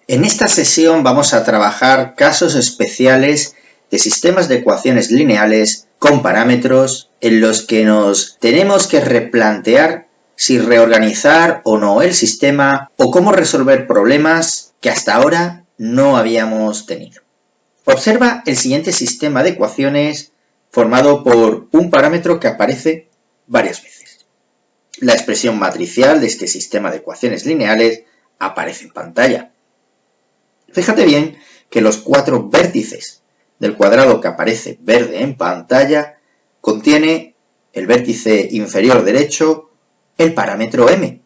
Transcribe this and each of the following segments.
En esta sesión vamos a trabajar casos especiales de sistemas de ecuaciones lineales con parámetros en los que nos tenemos que replantear si reorganizar o no el sistema o cómo resolver problemas que hasta ahora no habíamos tenido. Observa el siguiente sistema de ecuaciones formado por un parámetro que aparece varias veces. La expresión matricial de este sistema de ecuaciones lineales aparece en pantalla. Fíjate bien que los 4 vértices del cuadrado que aparece verde en pantalla contiene el vértice inferior derecho, el parámetro m.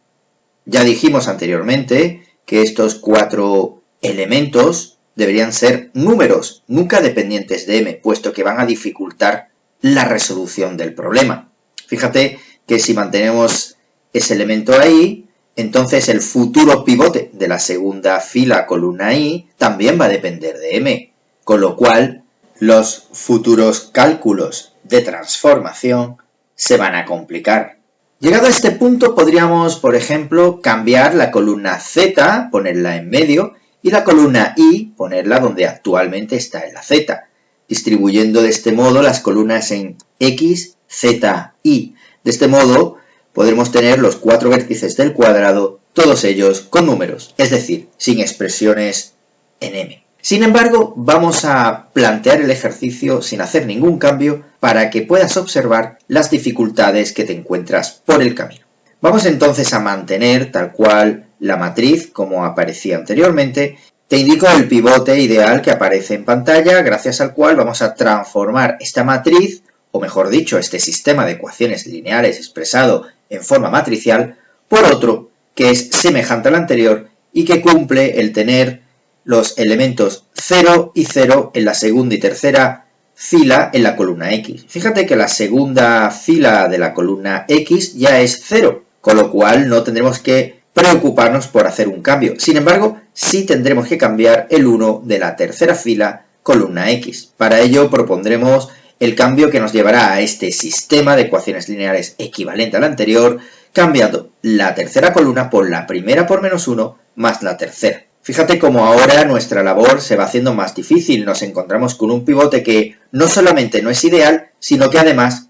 Ya dijimos anteriormente que estos 4 elementos deberían ser números, nunca dependientes de m, puesto que van a dificultar la resolución del problema. Fíjate que si mantenemos ese elemento ahí, entonces el futuro pivote de la segunda fila columna I también va a depender de m, con lo cual los futuros cálculos de transformación se van a complicar. Llegado a este punto podríamos, por ejemplo, cambiar la columna Z, ponerla en medio, y la columna I ponerla donde actualmente está en la Z, distribuyendo de este modo las columnas en X, Z, Y. De este modo podremos tener los 4 vértices del cuadrado, todos ellos con números, es decir, sin expresiones en m. Sin embargo, vamos a plantear el ejercicio sin hacer ningún cambio para que puedas observar las dificultades que te encuentras por el camino. Vamos entonces a mantener tal cual la matriz como aparecía anteriormente. Te indico el pivote ideal que aparece en pantalla, gracias al cual vamos a transformar esta matriz, o mejor dicho, este sistema de ecuaciones lineales expresado en forma matricial, por otro que es semejante al anterior y que cumple el tener los elementos 0 y 0 en la segunda y tercera fila en la columna X. Fíjate que la segunda fila de la columna X ya es 0, con lo cual no tendremos que preocuparnos por hacer un cambio. Sin embargo, sí tendremos que cambiar el 1 de la tercera fila columna X. Para ello propondremos el cambio que nos llevará a este sistema de ecuaciones lineales equivalente al anterior, cambiando la tercera columna por la primera por menos 1 más la tercera. Fíjate cómo ahora nuestra labor se va haciendo más difícil. Nos encontramos con un pivote que no solamente no es ideal, sino que además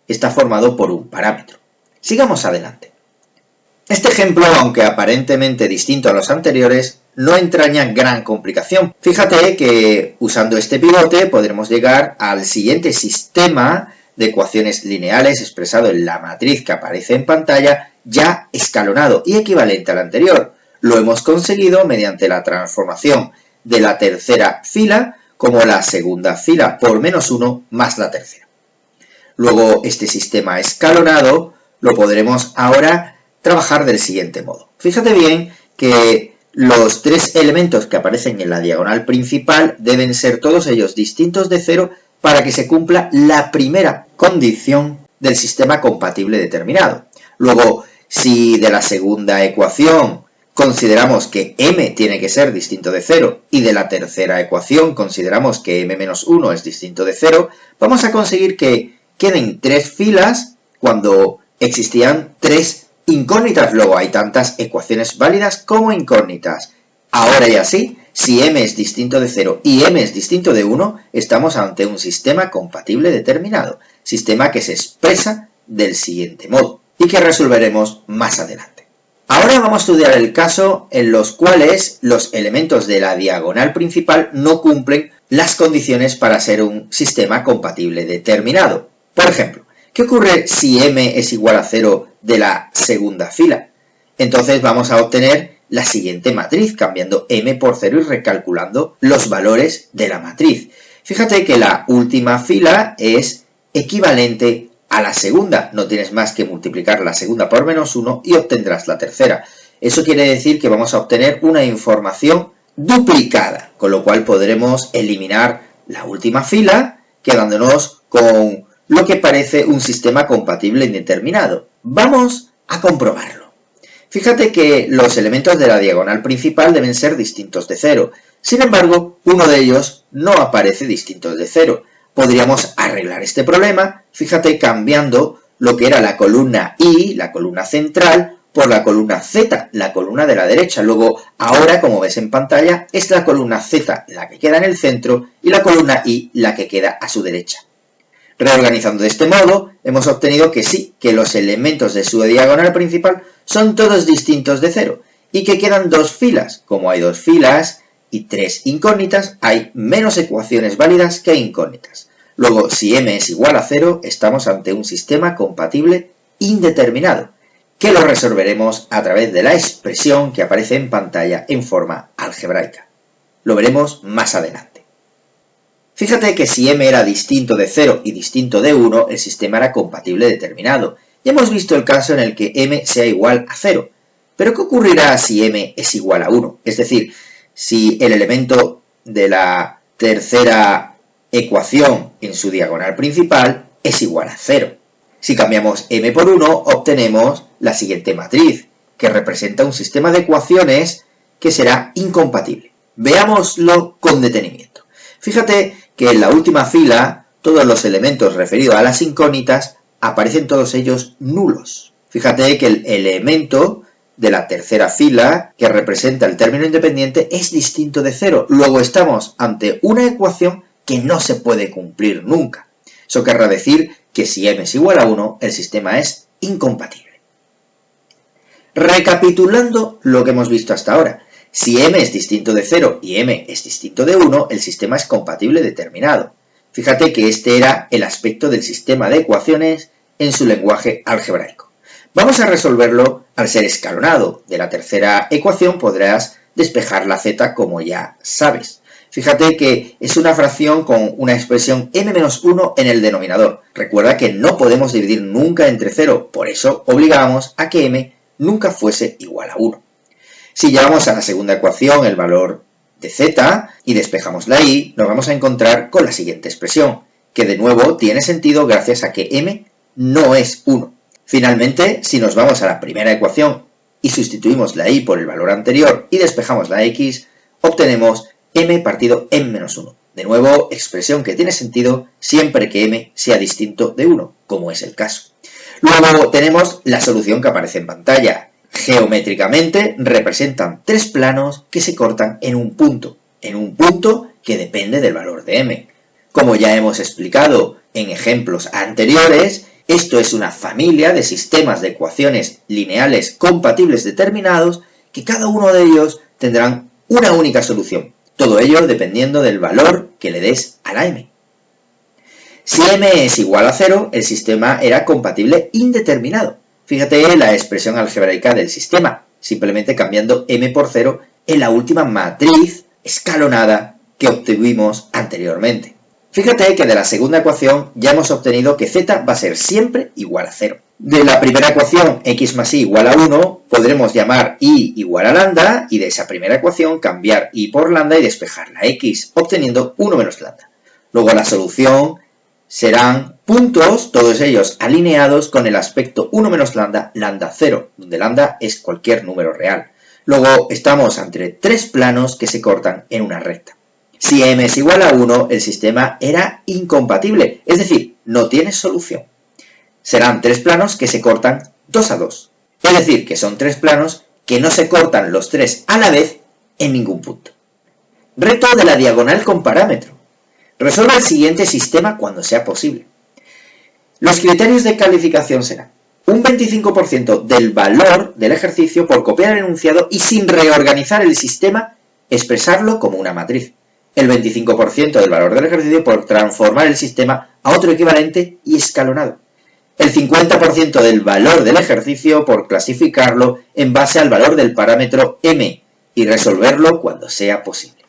está formado por un parámetro. Sigamos adelante. Este ejemplo, aunque aparentemente distinto a los anteriores, no entraña gran complicación. Fíjate que usando este pivote podremos llegar al siguiente sistema de ecuaciones lineales expresado en la matriz que aparece en pantalla, ya escalonado y equivalente al anterior. Lo hemos conseguido mediante la transformación de la tercera fila como la segunda fila por menos 1 más la tercera. Luego este sistema escalonado lo podremos ahora trabajar del siguiente modo. Fíjate bien que los 3 elementos que aparecen en la diagonal principal deben ser todos ellos distintos de 0 para que se cumpla la primera condición del sistema compatible determinado. Luego, si de la segunda ecuación consideramos que m tiene que ser distinto de 0 y de la tercera ecuación consideramos que m-1 es distinto de 0, vamos a conseguir que queden 3 filas cuando existían 3 incógnitas. Luego hay tantas ecuaciones válidas como incógnitas. Ahora y así, si m es distinto de 0 y m es distinto de 1, estamos ante un sistema compatible determinado, sistema que se expresa del siguiente modo y que resolveremos más adelante. Ahora vamos a estudiar el caso en los cuales los elementos de la diagonal principal no cumplen las condiciones para ser un sistema compatible determinado. Por ejemplo, ¿qué ocurre si m es igual a 0 de la segunda fila? Entonces vamos a obtener la siguiente matriz, cambiando m por 0 y recalculando los valores de la matriz. Fíjate que la última fila es equivalente a la segunda. No tienes más que multiplicar la segunda por menos 1 y obtendrás la tercera. Eso quiere decir que vamos a obtener una información duplicada, con lo cual podremos eliminar la última fila, quedándonos con lo que parece un sistema compatible indeterminado. Vamos a comprobarlo. Fíjate que los elementos de la diagonal principal deben ser distintos de 0. Sin embargo, uno de ellos no aparece distinto de 0. Podríamos arreglar este problema, fíjate, cambiando lo que era la columna I, la columna central, por la columna Z, la columna de la derecha. Luego, ahora, como ves en pantalla, es la columna Z la que queda en el centro y la columna Y la que queda a su derecha. Reorganizando de este modo, hemos obtenido que sí, que los elementos de su diagonal principal son todos distintos de 0 y que quedan dos filas. Como hay dos filas y tres incógnitas, hay menos ecuaciones válidas que incógnitas. Luego, si m es igual a 0, estamos ante un sistema compatible indeterminado, que lo resolveremos a través de la expresión que aparece en pantalla en forma algebraica. Lo veremos más adelante. Fíjate que si m era distinto de 0 y distinto de 1, el sistema era compatible determinado. Ya hemos visto el caso en el que m sea igual a 0. Pero ¿qué ocurrirá si m es igual a 1? Es decir, si el elemento de la tercera ecuación en su diagonal principal es igual a 0. Si cambiamos m por 1, obtenemos la siguiente matriz, que representa un sistema de ecuaciones que será incompatible. Veámoslo con detenimiento. Fíjate que en la última fila, todos los elementos referidos a las incógnitas aparecen todos ellos nulos. Fíjate que el elemento de la tercera fila, que representa el término independiente, es distinto de 0. Luego estamos ante una ecuación que no se puede cumplir nunca. Eso querrá decir que si m es igual a 1, el sistema es incompatible. Recapitulando lo que hemos visto hasta ahora, si m es distinto de 0 y m es distinto de 1, el sistema es compatible determinado. Fíjate que este era el aspecto del sistema de ecuaciones en su lenguaje algebraico. Vamos a resolverlo al ser escalonado. De la tercera ecuación podrás despejar la z como ya sabes. Fíjate que es una fracción con una expresión m-1 en el denominador. Recuerda que no podemos dividir nunca entre 0, por eso obligamos a que m nunca fuese igual a 1. Si llevamos a la segunda ecuación el valor de z y despejamos la y, nos vamos a encontrar con la siguiente expresión, que de nuevo tiene sentido gracias a que m no es 1. Finalmente, si nos vamos a la primera ecuación y sustituimos la y por el valor anterior y despejamos la x, obtenemos m partido m-1. De nuevo, expresión que tiene sentido siempre que m sea distinto de 1, como es el caso. Luego tenemos la solución que aparece en pantalla. Geométricamente representan tres planos que se cortan en un punto que depende del valor de m. Como ya hemos explicado en ejemplos anteriores, esto es una familia de sistemas de ecuaciones lineales compatibles determinados que cada uno de ellos tendrán una única solución. Todo ello dependiendo del valor que le des a la m. Si m es igual a 0, el sistema era compatible indeterminado. Fíjate la expresión algebraica del sistema, simplemente cambiando m por 0 en la última matriz escalonada que obtuvimos anteriormente. Fíjate que de la segunda ecuación ya hemos obtenido que z va a ser siempre igual a 0. De la primera ecuación, x más y igual a 1, podremos llamar y igual a lambda, y de esa primera ecuación cambiar y por lambda y despejar la x, obteniendo 1 menos lambda. Luego la solución serán puntos, todos ellos alineados con el aspecto 1 menos lambda, lambda 0, donde lambda es cualquier número real. Luego estamos entre tres planos que se cortan en una recta. Si m es igual a 1, el sistema era incompatible, es decir, no tiene solución. Serán tres planos que se cortan 2 a 2. Es decir, que son tres planos que no se cortan los tres a la vez en ningún punto. Reto de la diagonal con parámetro. Resuelva el siguiente sistema cuando sea posible. Los criterios de calificación serán un 25% del valor del ejercicio por copiar el enunciado y sin reorganizar el sistema, expresarlo como una matriz. El 25% del valor del ejercicio por transformar el sistema a otro equivalente y escalonado. El 50% del valor del ejercicio por clasificarlo en base al valor del parámetro m y resolverlo cuando sea posible.